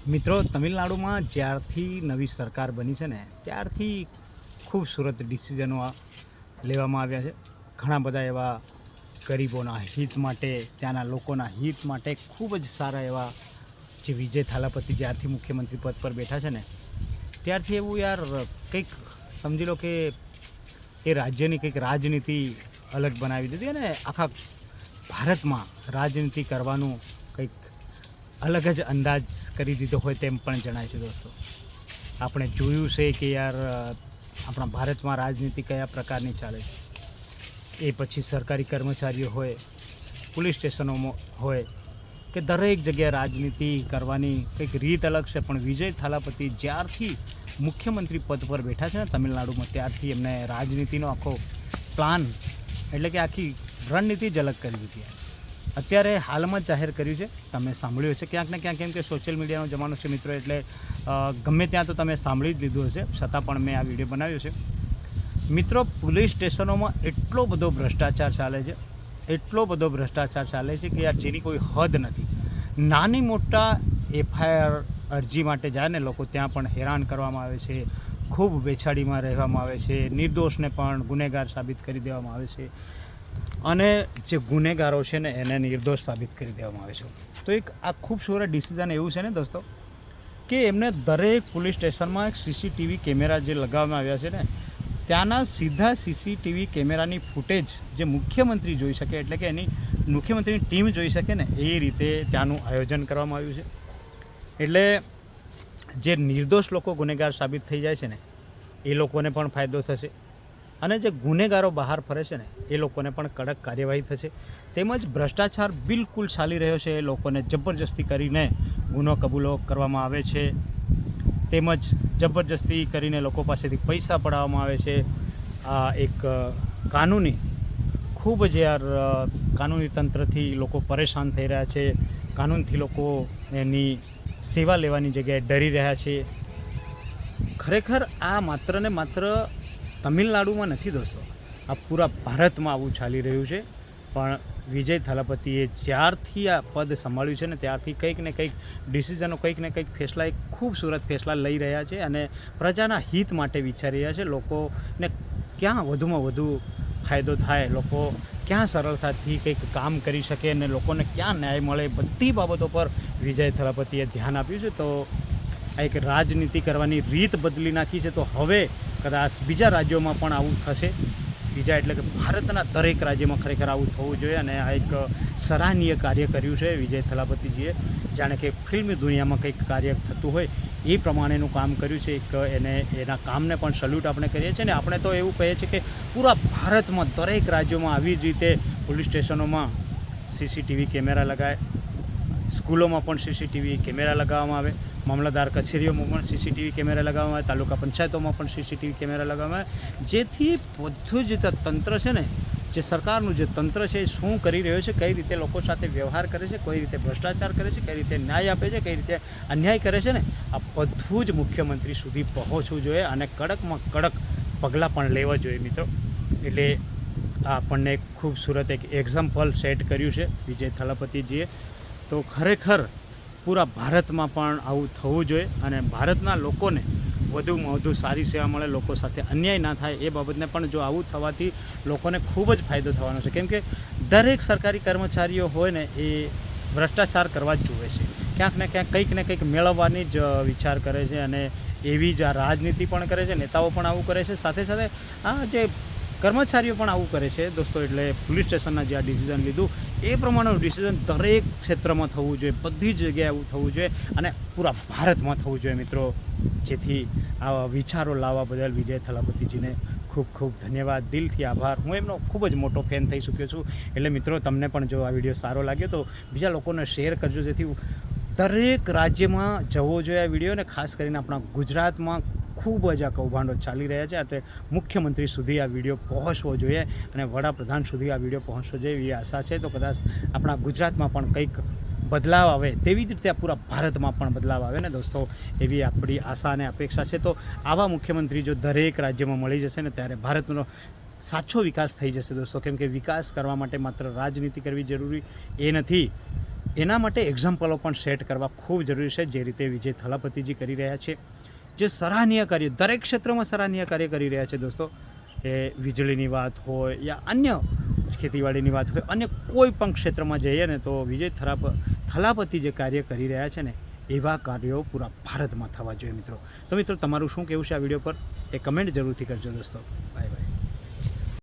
મિત્રો, તમિલનાડુમાં જ્યારથી નવી સરકાર બની છે ને ત્યારથી ખૂબસૂરત ડિસિઝનો લેવામાં આવ્યા છે. ઘણા બધા એવા ગરીબોના હિત માટે, ત્યાંના લોકોના હિત માટે ખૂબ જ સારા એવા જે વિજય થાલાપતિ જ્યારથી મુખ્યમંત્રી પદ પર બેઠા છે ને ત્યારથી એવું યાર કંઈક સમજી લો કે એ રાજ્યની કંઈક રાજનીતિ અલગ બનાવી દીધી અને આખા ભારતમાં રાજનીતિ કરવાનું કંઈક અલગ જ અંદાજ કરી દીધો હોય તેમ પણ જણાય છે. દોસ્તો, આપણે જોયું છે કે યાર આપણા ભારતમાં રાજનીતિ કયા પ્રકારની ચાલે છે. એ પછી સરકારી કર્મચારીઓ હોય, પોલીસ સ્ટેશનોમાં હોય કે દરેક જગ્યાએ રાજનીતિ કરવાની કંઈક રીત અલગ છે. પણ વિજય થાલાપતિ જ્યારથી મુખ્યમંત્રી પદ પર બેઠા છે ને તમિલનાડુમાં ત્યારથી એમને રાજનીતિનો આખો પ્લાન એટલે કે આખી રણનીતિ જ અલગ કરી દીધી. અત્યારે હાલમાં જ જાહેર કર્યું છે, તમે સાંભળ્યું હશે ક્યાંક ને ક્યાંક, કેમ કે સોશિયલ મીડિયાનો જમાનો છે મિત્રો, એટલે ગમે ત્યાં તો તમે સાંભળી જ લીધું હશે, છતાં પણ મેં આ વિડીયો બનાવ્યો છે. મિત્રો, પોલીસ સ્ટેશનોમાં એટલો બધો ભ્રષ્ટાચાર ચાલે છે, એટલો બધો ભ્રષ્ટાચાર ચાલે છે કે યાર જેની કોઈ હદ નથી. નાની મોટા એફઆઈઆર અરજી માટે જાય ને લોકો, ત્યાં પણ હેરાન કરવામાં આવે છે, ખૂબ બેછાડીમાં રહેવામાં આવે છે, નિર્દોષને પણ ગુનેગાર સાબિત કરી દેવામાં આવે છે અને જે ગુનેગારો છે ને એને નિર્દોષ સાબિત કરી દેવામાં આવે છે. તો એક આ ખૂબસૂરત ડિસિઝન એવું છે ને દોસ્તો કે એમને દરેક પોલીસ સ્ટેશનમાં એક સીસીટીવી કેમેરા જે લગાવવામાં આવ્યા છે ને, ત્યાંના સીધા સીસીટીવી કેમેરાની ફૂટેજ જે મુખ્યમંત્રી જોઈ શકે, એટલે કે એની મુખ્યમંત્રીની ટીમ જોઈ શકે ને એ રીતે ત્યાંનું આયોજન કરવામાં આવ્યું છે. એટલે જે નિર્દોષ લોકો ગુનેગાર સાબિત થઈ જાય છે ને એ લોકોને પણ ફાયદો થશે અને જે ગુનેગારો બહાર ફરે છે ને એ લોકોને પણ કડક કાર્યવાહી થશે. તેમજ ભ્રષ્ટાચાર બિલકુલ ચાલી રહ્યો છે, એ લોકોને જબરજસ્તી કરીને ગુનો કબૂલો કરવામાં આવે છે, તેમજ જબરજસ્તી કરીને લોકો પાસેથી પૈસા પડાવવામાં આવે છે. આ એક કાનૂની ખૂબ જ યાર કાનૂની તંત્રથી લોકો પરેશાન થઈ રહ્યા છે, કાનૂનથી લોકો એની સેવા લેવાની જગ્યાએ ડરી રહ્યા છે. ખરેખર આ માત્ર ને માત્ર તમિલનાડુમાં નથી દોસ્તો, આ પૂરા ભારતમાં આવું ચાલી રહ્યું છે. પણ વિજય થાલાપતિએ જ્યારથી આ પદ સંભાળ્યું છે ને ત્યારથી કંઈક ને કંઈક ડિસિઝનો, કંઈક ને કંઈક ફેસલા, એક ખૂબસૂરત ફેસલા લઈ રહ્યા છે અને પ્રજાના હિત માટે વિચારી રહ્યા છે. લોકોને ક્યાં વધુમાં વધુ ફાયદો થાય, લોકો ક્યાં સરળતાથી કંઈક કામ કરી શકે અને લોકોને ક્યાં ન્યાય મળે, બધી બાબતો પર વિજય થાલાપતિએ ધ્યાન આપ્યું છે. તો આ એક રાજનીતિ કરવાની રીત બદલી નાખી છે. તો હવે કદાચ બીજા રાજ્યોમાં પણ આવું થશે. બીજા એટલે કે ભારતના દરેક રાજ્યમાં ખરેખર આવું થવું જોઈએ અને આ એક સરાહનીય કાર્ય કર્યું છે વિજય થાલાપતિજીએ. જાણે કે ફિલ્મી દુનિયામાં કંઈક કાર્ય થતું હોય એ પ્રમાણેનું કામ કર્યું છે. એક એના કામને પણ સલ્યુટ આપણે કરીએ છીએ. ને આપણે તો એવું કહીએ છીએ કે પૂરા ભારતમાં દરેક રાજ્યોમાં આવી જ રીતે પોલીસ સ્ટેશનોમાં સીસીટીવી કેમેરા લગાય, સ્કૂલોમાં પણ સીસીટીવી કેમેરા લગાવવામાં આવે, મામલતદાર કચેરીઓમાં પણ સીસીટીવી કેમેરા લગાવવામાં આવે, તાલુકા પંચાયતોમાં પણ સીસીટીવી કેમેરા લગાવવામાં આવે, જેથી બધું જ તંત્ર છે ને, જે સરકારનું જે તંત્ર છે એ શું કરી રહ્યો છે, કઈ રીતે લોકો સાથે વ્યવહાર કરે છે, કઈ રીતે ભ્રષ્ટાચાર કરે છે, કઈ રીતે ન્યાય આપે છે, કઈ રીતે અન્યાય કરે છે ને, આ બધું જ મુખ્યમંત્રી સુધી પહોંચવું જોઈએ અને કડકમાં કડક પગલાં પણ લેવા જોઈએ મિત્રો. એટલે આ આપણને એક ખૂબસૂરત એક એક્ઝામ્પલ સેટ કર્યું છે વિજય થાલાપતિજીએ. તો ખરેખર પૂરા ભારતમાં પણ આવું થવું જોઈએ અને ભારતના લોકોને વધુમાં વધુ સારી સેવા મળે, લોકો સાથે અન્યાય ના થાય એ બાબતને પણ જો આવું થવાથી લોકોને ખૂબ જ ફાયદો થવાનો છે. કેમ કે દરેક સરકારી કર્મચારીઓ હોય ને એ ભ્રષ્ટાચાર કરવા જ જુએ છે, ક્યાંક ને ક્યાંક કંઈક ને કંઈક મેળવવાની જ વિચાર કરે છે અને એવી જ આ રાજનીતિ પણ કરે છે, નેતાઓ પણ આવું કરે છે, સાથે સાથે આ જે કર્મચારીઓ પણ આવું કરે છે દોસ્તો. એટલે પોલીસ સ્ટેશનના જે આ ડિસિઝન લીધું એ પ્રમાણેનું ડિસિઝન દરેક ક્ષેત્રમાં થવું જોઈએ, બધી જ જગ્યાએ આવું થવું જોઈએ અને પૂરા ભારતમાં થવું જોઈએ મિત્રો. જેથી આવા વિચારો લાવવા બદલ વિજય થાલાપતિજીને ખૂબ ખૂબ ધન્યવાદ, દિલથી આભાર. હું એમનો ખૂબ જ મોટો ફેન થઈ ચૂક્યો છું. એટલે મિત્રો, તમને પણ જો આ વિડીયો સારો લાગ્યો તો બીજા લોકોને શેર કરજો, જેથી દરેક રાજ્યમાં જવો જોઈએ આ વિડીયો. અને ખાસ કરીને આપણા ગુજરાતમાં ખૂબ જ આ કૌભાંડો ચાલી રહ્યા છે, એટલે મુખ્યમંત્રી સુધી આ વિડીયો પહોંચવો જોઈએ અને વડાપ્રધાન સુધી આ વિડીયો પહોંચવો જોઈએ એવી આશા છે. તો કદાચ આપણા ગુજરાતમાં પણ કંઈક બદલાવ આવે, તેવી જ રીતે પૂરા ભારતમાં પણ બદલાવ આવે ને દોસ્તો, એવી આપણી આશા અને અપેક્ષા છે. તો આવા મુખ્યમંત્રી જો દરેક રાજ્યમાં મળી જશે ને ત્યારે ભારતનો સાચો વિકાસ થઈ જશે દોસ્તો. કેમ કે વિકાસ કરવા માટે માત્ર રાજનીતિ કરવી જરૂરી એ નથી, એના માટે એક્ઝામ્પલો પણ સેટ કરવા ખૂબ જરૂરી છે, જે રીતે વિજય થલાપતિજી કરી રહ્યા છે, જે સરાહનીય કાર્ય દરેક ક્ષેત્રમાં સરાહનીય કાર્ય કરી રહ્યા છે દોસ્તો. એ વીજળીની વાત હોય યા અન્ય ખેતીવાડીની વાત હોય, અન્ય કોઈ પણ ક્ષેત્રમાં જઈએ ને તો વિજય થલાપતિ જે કાર્ય કરી રહ્યા છે ને એવા કાર્યો પૂરા ભારતમાં થવા જોઈએ મિત્રો. તો મિત્રો તમારું શું કહેવું છે આ વિડીયો પર એ કમેન્ટ જરૂરથી કરજો દોસ્તો.